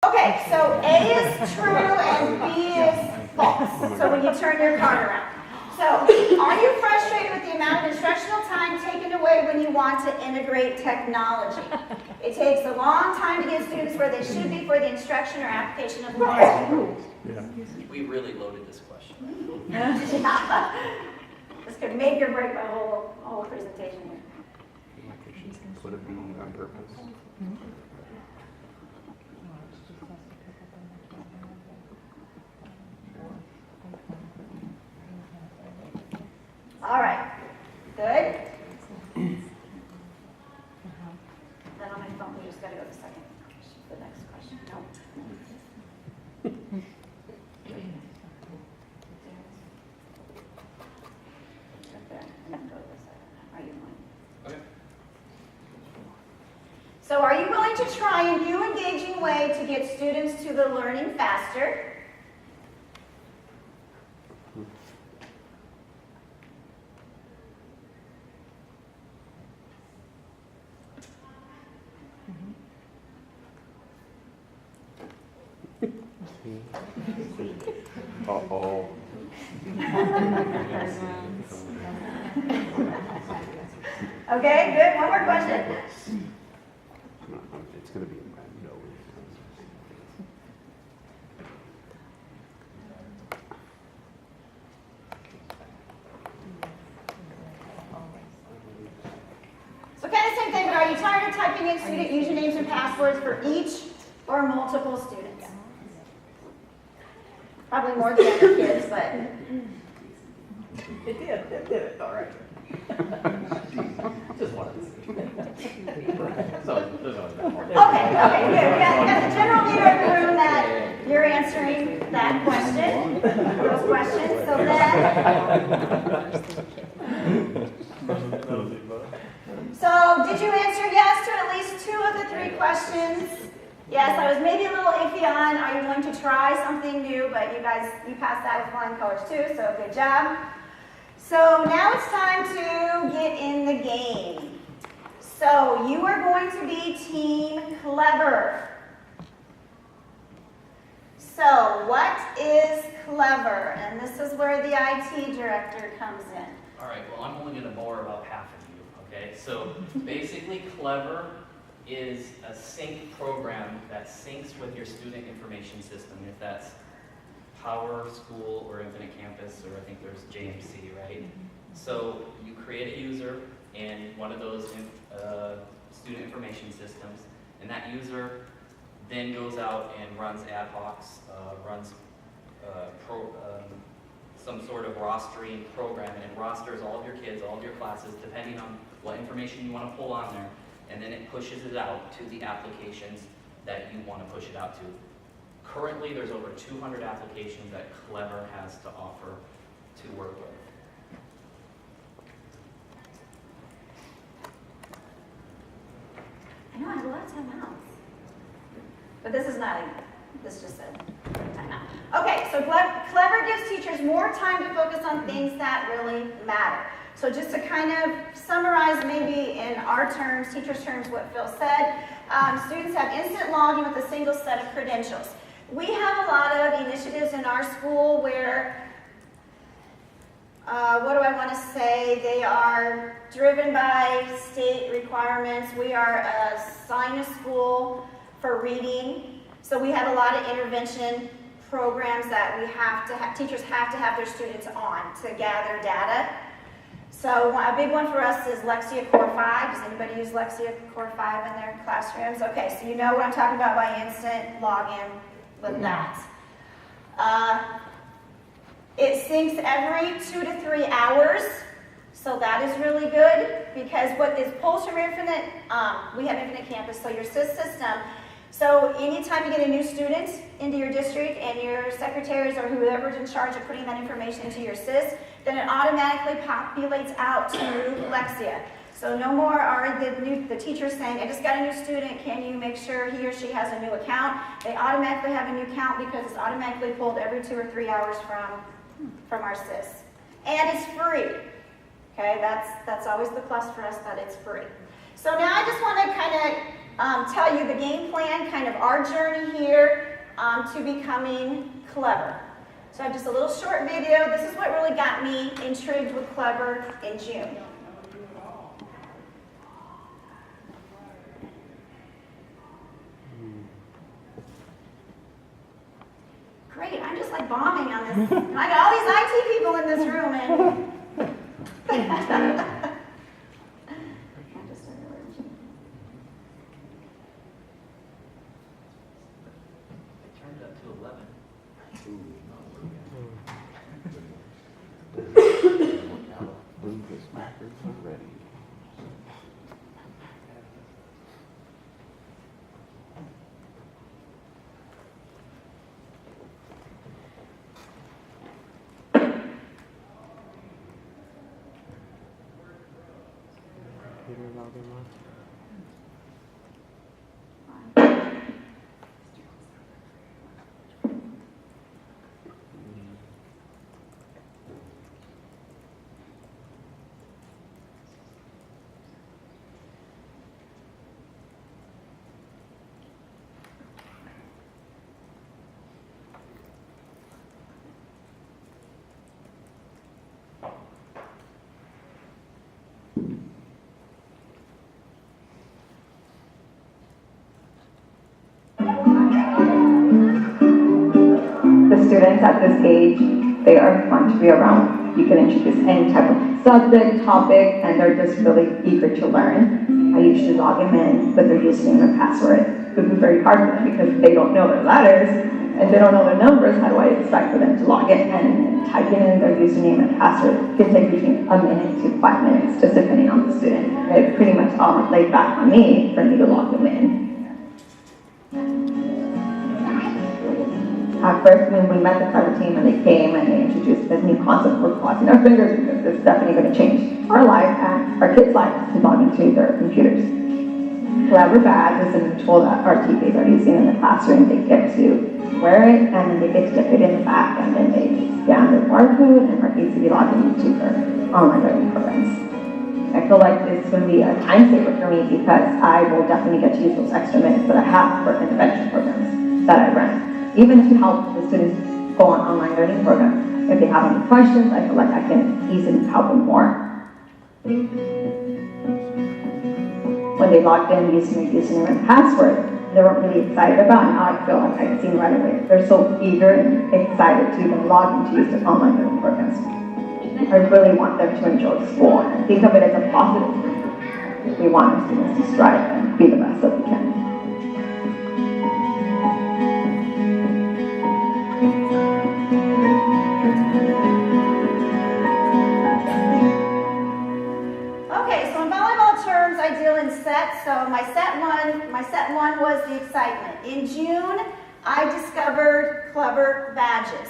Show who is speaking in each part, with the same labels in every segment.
Speaker 1: Okay, so A is true and B is false. So when you turn your card around. So, are you frustrated with the amount of instructional time taken away when you want to integrate technology? It takes a long time to get students where they should be for the instruction or application of knowledge.
Speaker 2: Yeah.
Speaker 3: We really loaded this question.
Speaker 1: Yeah. This could make or break my whole presentation here.
Speaker 2: Put a B on purpose.
Speaker 1: All right, good. Then on my phone, we just got to go to the next question. No.
Speaker 3: Okay.
Speaker 1: So are you willing to try a new engaging way to get students to the learning faster?
Speaker 2: Uh-oh.
Speaker 1: Okay, good. One more question.
Speaker 2: It's going to be no.
Speaker 1: So kind of same thing, but are you tired of typing in student usernames and passwords for each or multiple students? Probably more than other kids, but...
Speaker 4: It did it, all right. Just once. So, there's always more.
Speaker 1: Okay, good. We got the general view of the room that you're answering that question, those questions. So did you answer yes to at least 2 of the 3 questions? Yes, I was maybe a little iffy on, are you going to try something new? But you passed that with flying colors too, so good job. So now it's time to get in the game. So you are going to be Team Clever. So what is clever? And this is where the IT director comes in.
Speaker 3: All right, well, I'm only going to bore about half of you, okay? So basically, Clever is a sync program that syncs with your student information system, if that's Power, School, or Infinite Campus, or I think there's JMC, right? So you create a user in one of those student information systems, and that user then goes out and runs ad hocs, runs some sort of rostering program, and it rosters all of your kids, all of your classes, depending on what information you want to pull on there, and then it pushes it out to the applications that you want to push it out to. Currently, there's over 200 applications that Clever has to offer to work with.
Speaker 1: I know I have a lot of timeouts. But this is not this just said timeout. Okay, so Clever gives teachers more time to focus on things that really matter. So just to kind of summarize maybe in our terms, teachers' terms, what Phil said, students have instant login with a single set of credentials. We have a lot of initiatives in our school where, what do I want to say, they are driven by state requirements. We are a sign school for reading, so we have a lot of intervention programs that we have to have, teachers have to have their students on to gather data. So a big one for us is Lexia Core 5. Does anybody use Lexia Core 5 in their classrooms? Okay, so you know what I'm talking about by instant login with that. It syncs every 2 to 3 hours, so that is really good because what is pulls from Infinite, we have Infinite Campus, so your SIS system. So anytime you get a new student into your district and your secretaries or whoever's in charge of putting that information into your SIS, then it automatically populates out to Lexia. So no more are the teachers saying, I just got a new student, can you make sure he or she has a new account? They automatically have a new account because it's automatically pulled every 2 or 3 hours from our SIS. And it's free. Okay, that's always the plus for us, that it's free. So now I just want to kind of tell you the game plan, kind of our journey here to becoming Clever. So I have just a little short video. This is what really got me intrigued with Clever in June. Great, I'm just like bombing on this. I got all these IT people in this room and
Speaker 3: Turned up to 11.
Speaker 2: Lucas Mackers are ready.
Speaker 4: The students at this age, they are fun to be around. You can introduce any type of subject, topic, and they're just really eager to learn. I usually log them in with their username and password. It would be very hard for them because they don't know their letters and they don't know their numbers. How do I expect for them to log in? And typing in their username and password can take between a minute to 5 minutes, just depending on the student. It pretty much all laid back on me for me to log them in. At first, when we met the Clever team and they came and they introduced this new concept, we're crossing our fingers because it's definitely going to change our life and our kids' lives to log into their computers. Clever Badge is a new tool that our teachers are using in the classroom. They get to wear it and then they get to dip it in the back and then they scan their barcode and are easily logged into their online learning programs. I feel like this is going to be a time saver for me because I will definitely get to use those extra minutes that I have for intervention programs that I run. Even to help the students go on online learning programs. If they have any questions, I feel like I can easily help them more. When they logged in using their username and password, they weren't really excited about it. Now I feel like I've seen right away. They're so eager and excited to even log in to use their online learning programs. I really want them to enjoy school and think of it as a positive thing. We want our students to strive and be the best that we can.
Speaker 1: okay, so in volleyball terms, I deal in sets. So my set one was the excitement. In June, I discovered Clever Badges.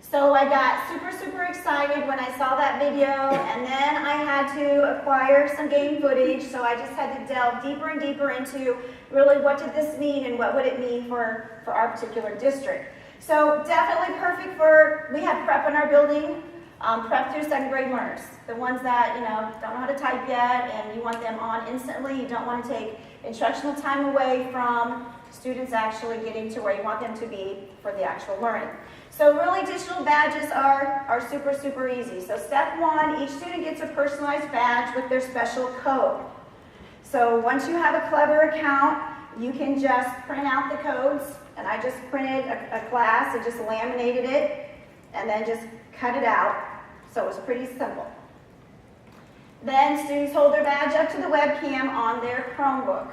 Speaker 1: So I got super excited when I saw that video, and then I had to acquire some game footage, so I just had to delve deeper and deeper into really what did this mean and what would it mean for our particular district. So definitely perfect for, we have prep in our building, prep through second grade learners, the ones that don't know how to type yet and you want them on instantly. You don't want to take instructional time away from students actually getting to where you want them to be for the actual learning. So really digital badges are super easy. So step one, each student gets a personalized badge with their special code. So once you have a Clever account, you can just print out the codes, and I just printed a class and just laminated it and then just cut it out. So it was pretty simple. Then students hold their badge up to the webcam on their Chromebook.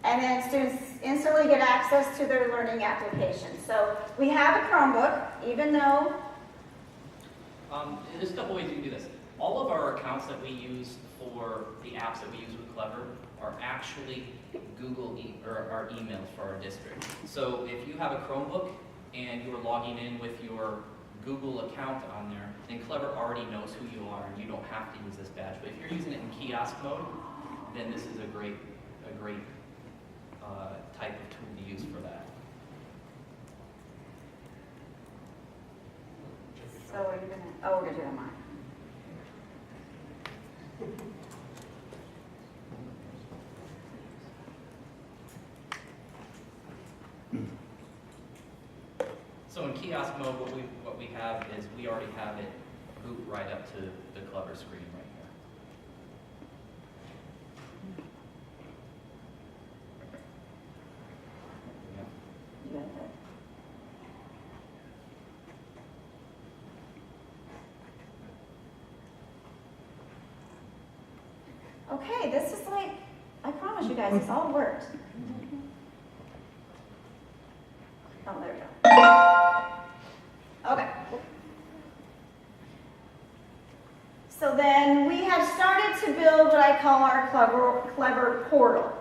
Speaker 1: And then students instantly get access to their learning application. So we have a Chromebook, even though...
Speaker 3: There's a couple ways you can do this. All of our accounts that we use for the apps that we use with Clever are actually or our emails for our district. So if you have a Chromebook and you're logging in with your Google account on there, then Clever already knows who you are and you don't have to use this badge. But if you're using it in kiosk mode, then this is a great type of tool to use for that.
Speaker 1: So are you gonna, oh, we're gonna do it on mine.
Speaker 3: So in kiosk mode, what we have is we already have it boot right up to the Clever screen right here. Yeah.
Speaker 1: You got that? Okay, this is like, I promise you guys, this all worked. Oh, there we go. Okay. So then we have started to build what I call our clever portal.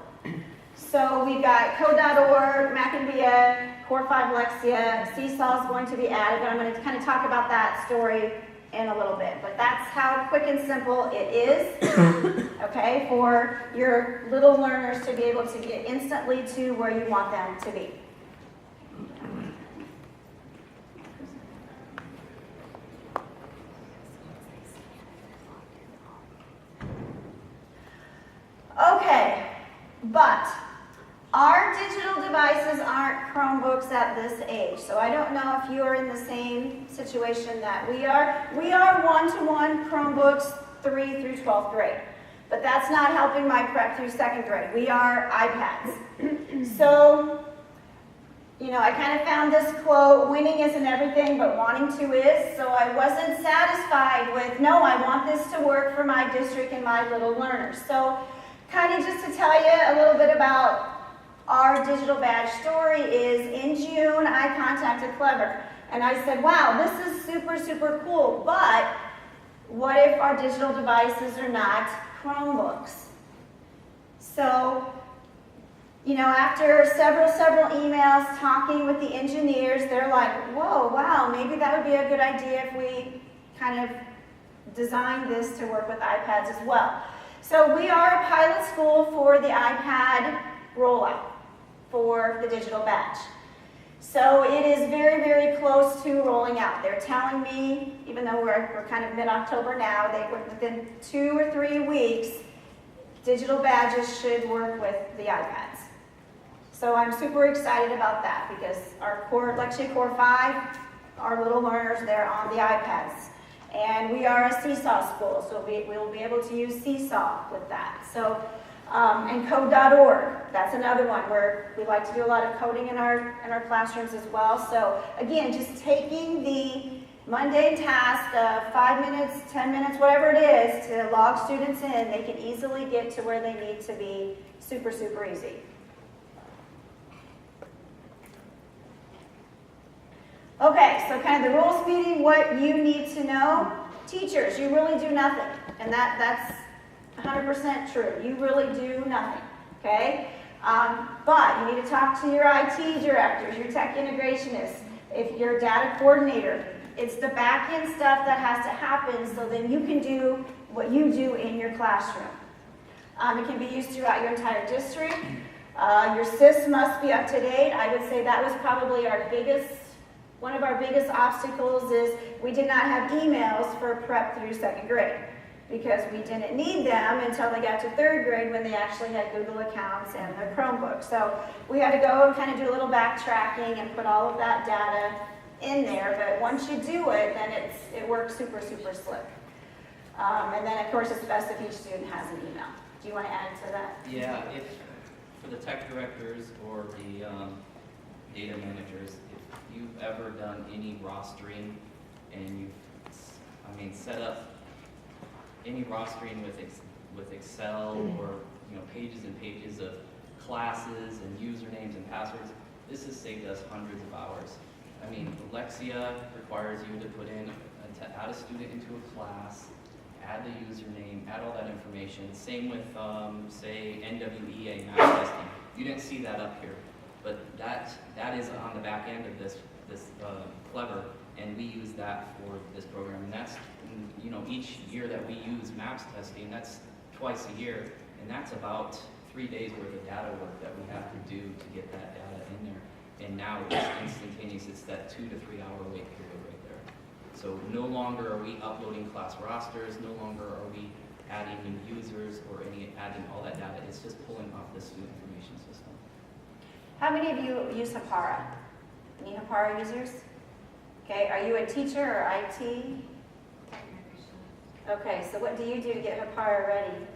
Speaker 1: So we've got code.org, Maccabeea, Core 5 Lexia, Seesaw is going to be added, but I'm going to kind of talk about that story in a little bit. But that's how quick and simple it is, okay, for your little learners to be able to get instantly to where you want them to be. Okay, but our digital devices aren't Chromebooks at this age, so I don't know if you are in the same situation that we are. We are one-to-one Chromebooks 3 through 12th grade, but that's not helping my prep through 2nd grade. We are iPads. So, you know, I kind of found this quote, winning isn't everything, but wanting to is, so I wasn't satisfied with, no, I want this to work for my district and my little learners. So, kind of just to tell you a little bit about our digital badge story is in June, I contacted Clever and I said, wow, this is super, super cool, but what if our digital devices are not Chromebooks? So, you know, after several emails talking with the engineers, they're like, whoa, wow, maybe that would be a good idea if we kind of designed this to work with iPads as well. So we are a pilot school for the iPad rollout for the digital badge. So it is very, very close to rolling out. They're telling me, even though we're kind of mid-October now, within 2 or 3 weeks, digital badges should work with the iPads. So I'm super excited about that because our Lexia Core 5, our little learners, they're on the iPads. And we are a Seesaw school, so we will be able to use Seesaw with that. So, and code.org, that's another one where we like to do a lot of coding in our classrooms as well. So again, just taking the mundane task of 5 minutes, 10 minutes, whatever it is, to log students in, they can easily get to where they need to be super, super easy. Okay, so kind of the rules meeting, what you need to know. Teachers, you really do nothing, and that's 100% true. You really do nothing, okay? But you need to talk to your IT directors, your tech integrationists, if you're a data coordinator. It's the back-end stuff that has to happen so then you can do what you do in your classroom. It can be used throughout your entire district. Your SIS must be up to date. I would say that was probably one of our biggest obstacles is we did not have emails for prep through 2nd grade because we didn't need them until they got to 3rd grade when they actually had Google accounts and their Chromebook. So we had to go and kind of do a little backtracking and put all of that data in there, but once you do it, then it works super, super slick. And then of course it's best if each student has an email. Do you want to add to that?
Speaker 3: Yeah, if for the tech directors or the data managers, if you've ever done any rostering and you've, set up any rostering with Excel or pages and pages of classes and usernames and passwords, this has saved us hundreds of hours. Lexia requires you to put in to add a student into a class, add the username, add all that information. Same with say NWEA math testing. You didn't see that up here, but that is on the back end of this Clever, and we use that for this program. And that's each year that we use MAPS testing, that's twice a year, and that's about 3 days worth of data work that we have to do to get that data in there. And now it's instantaneous. It's that 2 to 3 hour wait period right there. So no longer are we uploading class rosters. No longer are we adding new users or adding all that data. It's just pulling off the student information system.
Speaker 1: How many of you use Hapara? Any Hapara users? Okay, are you a teacher or IT? Okay, so what do you do to get her prior ready?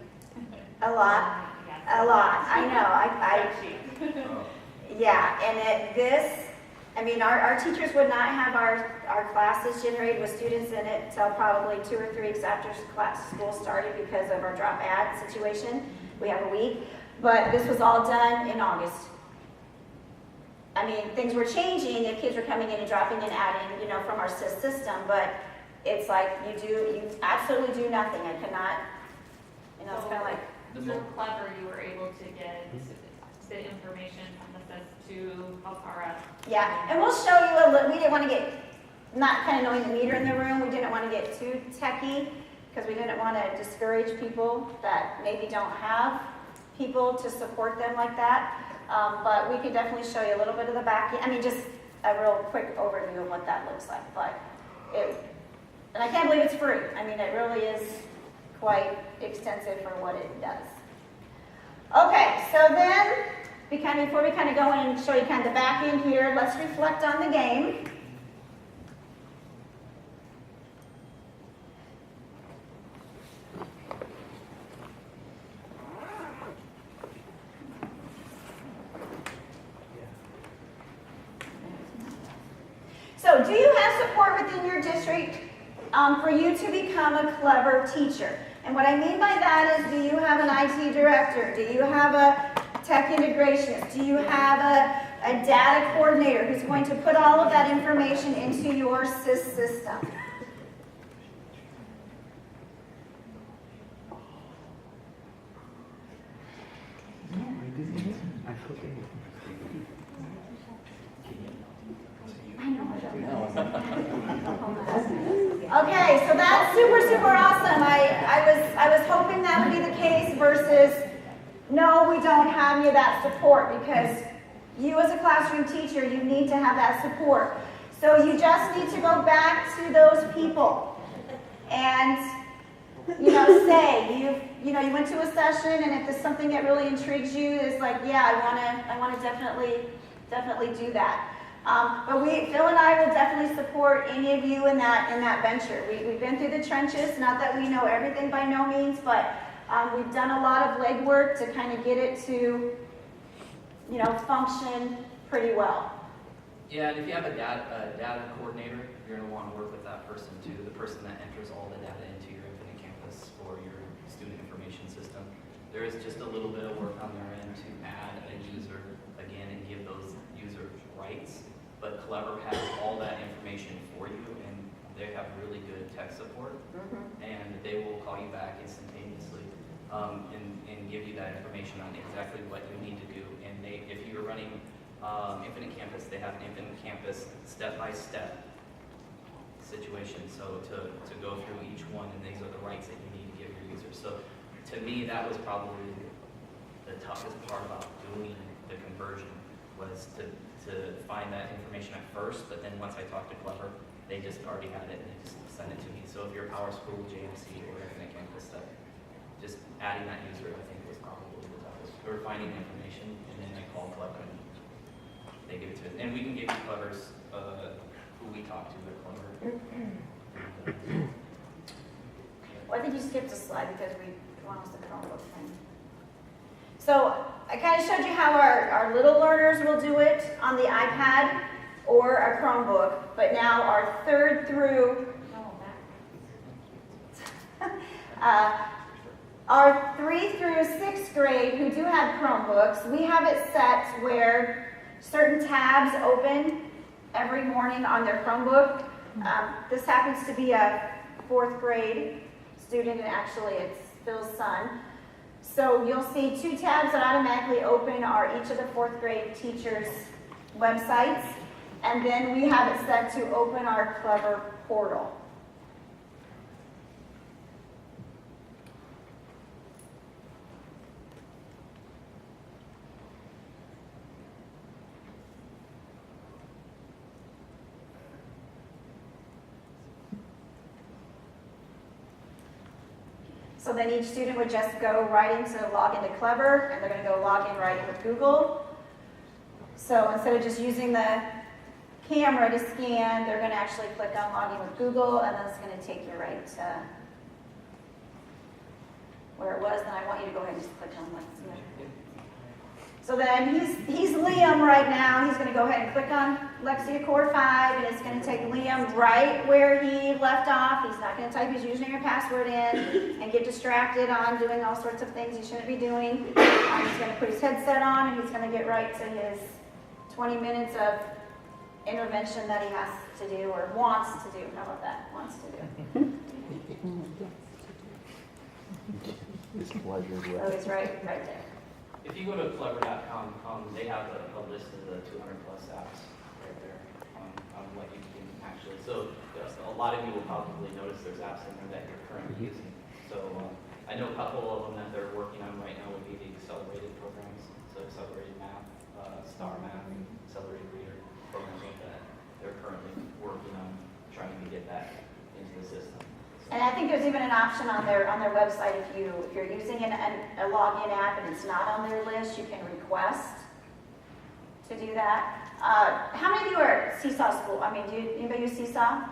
Speaker 1: A lot? A lot, I know, yeah, and I mean, our teachers would not have our classes generated with students in it till probably 2 or 3 weeks after school started because of our drop ad situation. We have a week, but this was all done in August. I mean, things were changing, the kids were coming in and dropping and adding, you know, from our SIS system, but it's like you absolutely do nothing. I cannot, you know, it's kind of like.
Speaker 5: So clever, you were able to get the information from the SIS to help our us.
Speaker 1: Yeah, and we'll show you a little, we didn't want to get, not kind of knowing the meter in the room, we didn't want to get too techy because we didn't want to discourage people that maybe don't have people to support them like that. But we could definitely show you a little bit of the back, I mean, just a real quick overview of what that looks like. But and I can't believe it's free. I mean, it really is quite extensive for what it does. Okay, so then, before we kind of go in and show you kind of the back end here, let's reflect on the game. So, do you have support within your district for you to become a clever teacher? And what I mean by that is, do you have an IT director? Do you have a tech integrationist? Do you have a data coordinator who's going to put all of that information into your SIS system?
Speaker 2: No, I didn't. I forgot.
Speaker 1: Okay, so that's super, super awesome. I was hoping that would be the case versus, no, we don't have any of that support, because you as a classroom teacher, you need to have that support. So you just need to go back to those people and, you know, say you went to a session, and if there's something that really intrigues you, it's like, yeah, I want to definitely do that. But Phil and I will definitely support any of you in that venture. We've been through the trenches, not that we know everything by no means, but we've done a lot of legwork to kind of get it to, you know, function pretty well.
Speaker 3: Yeah, and if you have a data coordinator, you're going to want to work with that person too, the person that enters all the data into your Infinite Campus or your student information system. There is just a little bit of work on their end to add a user again and give those users rights. But Clever has all that information for you, and they have really good tech support, and they will call you back instantaneously and give you that information on exactly what you need to do. And if you're running Infinite Campus, they have an Infinite Campus step-by-step situation. So to go through each one, and these are the rights that you need to give your users. So to me, that was probably the toughest part about doing the conversion, was to find that information at first, but then once I talked to Clever, they just already had it and they just sent it to me. So if you're Power School, JMC, or Infinite Campus stuff, just adding that user, I think, was probably the toughest. Or finding the information, and then I call Clever and they give it to us. And we can give you Clever's, who we talk to at Clever.
Speaker 1: Well, I think you skipped a slide because we want us to Chromebook thing. So I kind of showed you how our little learners will do it on the iPad or a Chromebook, but now our 3rd through, our 3 through 6th grade who do have Chromebooks, we have it set where certain tabs open every morning on their Chromebook. This happens to be a 4th grade student, and actually it's Phil's son. So you'll see 2 tabs that automatically open are each of the 4th grade teachers' websites, and then we have it set to open our Clever portal. So then each student would just go right into log into Clever, and they're going to go log in right in with Google. So instead of just using the camera to scan, they're going to actually click on login with Google, and then it's going to take you right to where it was. Then I want you to go ahead and just click on Lexia. So then he's Liam right now. He's going to go ahead and click on Lexia Core 5, and it's going to take Liam right where he left off. He's not going to type his username or password in and get distracted on doing all sorts of things he shouldn't be doing. He's going to put his headset on, and he's going to get right to his 20 minutes of intervention that he has to do or wants to do. How about that? Wants to do.
Speaker 2: It's pleasure.
Speaker 1: So he's right there.
Speaker 3: If you go to clever.com, they have a list of the 200 plus apps right there on what you can actually. So a lot of you will probably notice there's apps in there that you're currently using. So I know a couple of them that they're working on right now would be the accelerated programs, so accelerated math, star math, accelerated reader, programs like that. They're currently working on trying to get that into the system.
Speaker 1: And I think there's even an option on their website if you're using a login app and it's not on their list, you can request to do that. How many of you are at Seesaw School? I mean, anybody use Seesaw?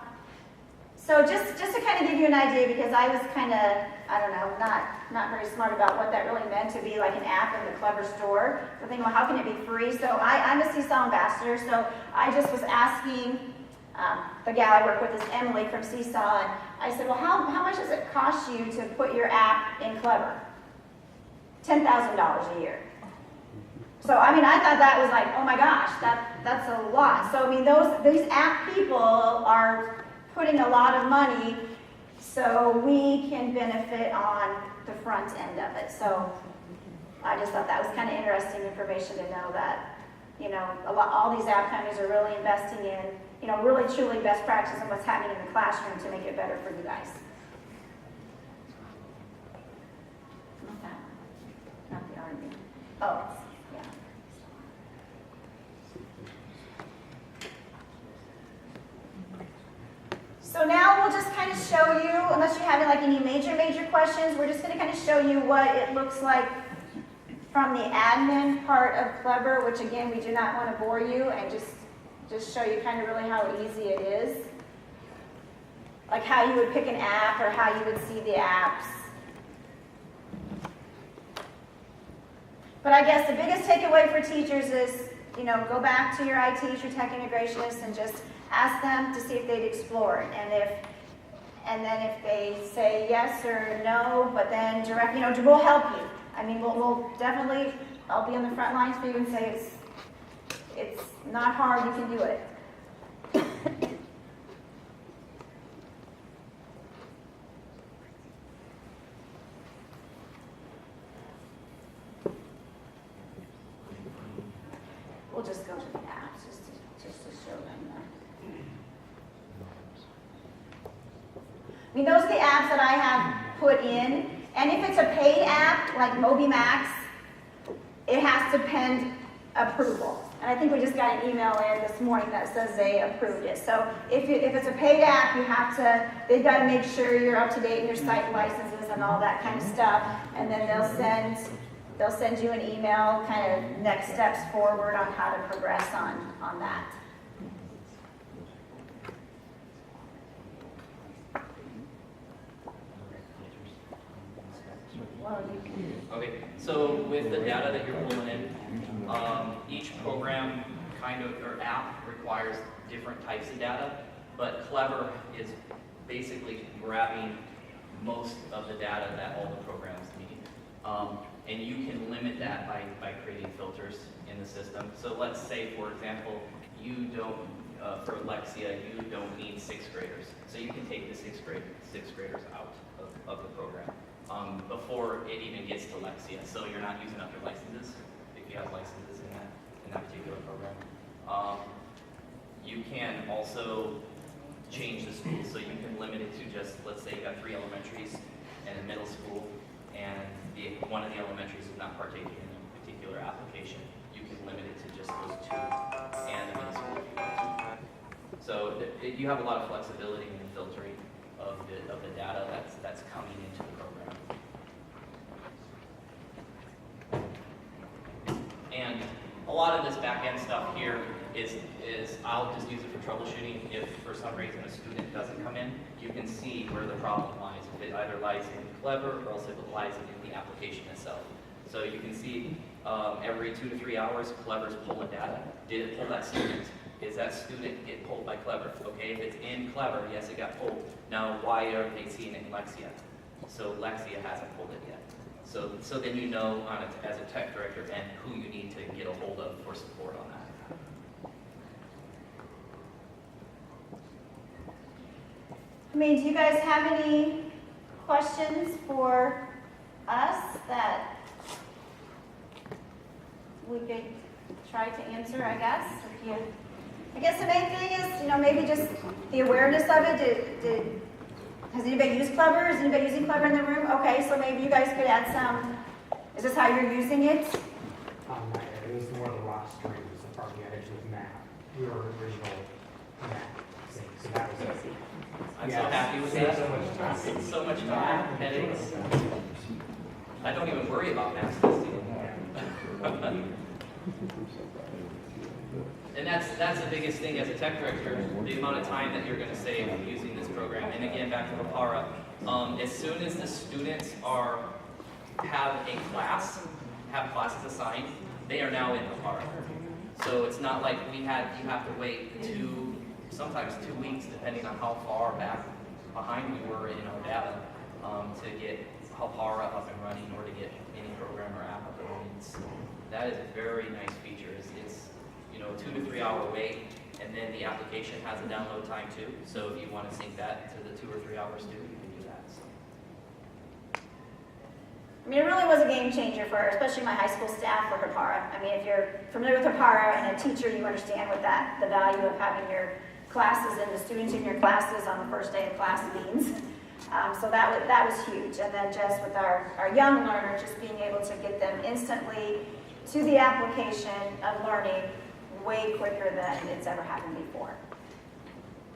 Speaker 1: So just to kind of give you an idea, because I was kind of, I don't know, not very smart about what that really meant to be like an app in the Clever store. So thinking, well, how can it be free? So I'm a Seesaw ambassador, so I just was asking the gal I work with is Emily from Seesaw, and I said, well, how much does it cost you to put your app in Clever? $10,000 a year. So, I mean, I thought that was like, oh my gosh, that's a lot. So, I mean, these app people are putting a lot of money so we can benefit on the front end of it. So, I just thought that was kind of interesting information to know that, you know, all these app companies are really investing in, you know, really truly best practice and what's happening in the classroom to make it better for you guys. Not that one. Not the R&D. Oh, yeah. So now we'll just kind of show you, unless you have like any major questions, we're just going to kind of show you what it looks like from the admin part of Clever, which again, we do not want to bore you, and just show you kind of really how easy it is. Like how you would pick an app or how you would see the apps. But I guess the biggest takeaway for teachers is, you know, go back to your ITs, your tech integrationists, and just ask them to see if they'd explore it. And then if they say yes or no, but then direct, you know, we'll help you. I mean, we'll definitely, I'll be on the front lines for you and say it's not hard, you can do it. We'll just go to the apps just to show them that. I mean, those are the apps that I have put in. And if it's a paid app, like MobiMax, it has to pend approval. And I think we just got an email in this morning that says they approved it. So if it's a paid app, they've got to make sure you're up to date in your site licenses and all that kind of stuff. And then they'll send you an email, kind of next steps forward on how to progress on that.
Speaker 3: Okay, so with the data that you're pulling in, each program or app requires different types of data, but Clever is basically grabbing most of the data that all the programs need. And you can limit that by creating filters in the system. So let's say, for example, you don't, for Lexia, you don't need 6th graders. So you can take the 6th graders out of the program. Before it even gets to Lexia, so you're not using up your licenses, if you have licenses in that particular program. You can also change the school, so you can limit it to just, let's say you got 3 elementaries and a middle school, and one of the elementaries is not partaking in a particular application. You can limit it to just those 2 and the middle school if you want to. So you have a lot of flexibility in the filtering of the data that's coming into the program. And a lot of this back end stuff here is I'll just use it for troubleshooting. If for some reason a student doesn't come in, you can see where the problem lies. If it either lies in Clever or else if it lies in the application itself. So you can see every 2 to 3 hours, Clever's pulling data. Did it pull that student? Is that student get pulled by Clever? Okay, if it's in Clever, yes, it got pulled. Now, why are they seeing it in Lexia? So Lexia hasn't pulled it yet. So then you know on it as a tech director and who you need to get a hold of for support on that.
Speaker 1: I mean, do you guys have any questions for us that we could try to answer, I guess? I guess the main thing is, maybe just the awareness of it. Has anybody used Clever? Is anybody using Clever in the room? Okay, so maybe you guys could add some, is this how you're using it?
Speaker 6: It was more the raw streams, the part we had with map. We were original map sync, so that was it.
Speaker 3: I'm so happy with that. It's so much time, headaches. I don't even worry about mass testing. And that's the biggest thing as a tech director, the amount of time that you're going to save using this program. And again, back to Papara, as soon as the students have classes assigned, they are now in Papara. So it's not like you have to wait sometimes 2 weeks, depending on how far back behind we were in our data, to get Papara up and running or to get any program or app up and running. That is a very nice feature. It's 2 to 3 hour wait, and then the application has a download time too. So if you want to sync that to the 2 or 3 hours too, you can do that. So.
Speaker 1: I mean, it really was a game changer for, especially my high school staff, for Hapara. I mean, if you're familiar with Hapara and a teacher, you understand what the value of having your classes and the students in your classes on the first day of class means. So that was huge. And then just with our young learners, just being able to get them instantly to the application of learning way quicker than it's ever happened before.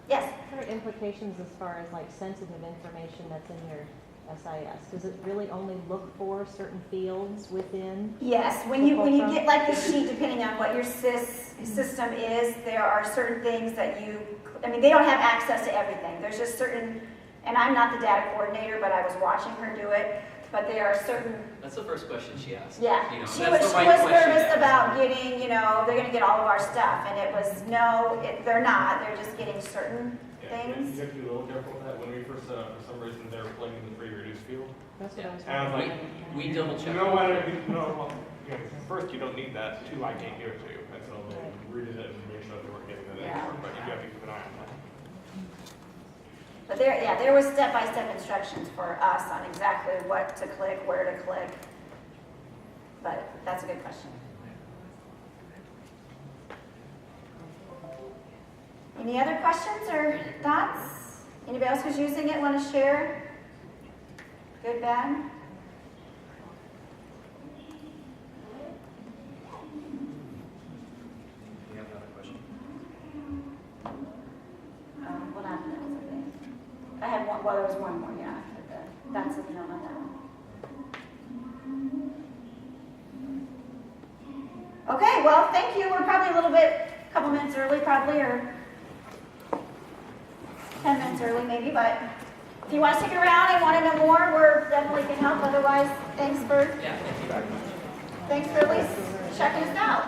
Speaker 1: Yes?
Speaker 7: What are implications as far as like sensitive information that's in your SIS? Does it really only look for certain fields within?
Speaker 1: Yes, when you get like the sheet, depending on what your system is, there are certain things that they don't have access to everything. There's just certain, and I'm not the data coordinator, but I was watching her do it, but there are certain.
Speaker 3: That's the first question she asked.
Speaker 1: Yeah,
Speaker 3: She
Speaker 1: was nervous about getting, they're going to get all of our stuff, and it was, no, they're not. They're just getting certain things.
Speaker 8: You have to be a little careful with that. When we first set up, for some reason, they were playing in the free reduce field.
Speaker 7: That's what I was
Speaker 8: And I was like,
Speaker 3: We double check.
Speaker 8: First you don't need that. 2, I can't give it to you. And so they redid it and made sure they weren't getting that anymore. But you have to keep an eye on that.
Speaker 1: But there was step-by-step instructions for us on exactly what to click, where to click. But that's a good question. Any other questions or thoughts? Anybody else who's using it want to share? Good, bad?
Speaker 3: We have another question.
Speaker 1: What happened? I had one. Well, there was one more. Yeah, that's a no on that one. Okay. Well, thank you. We're probably a couple minutes early, probably, or 10 minutes early, maybe. But if you want to stick around and want to know more, we're definitely can help. Otherwise, thanks for at least checking us out.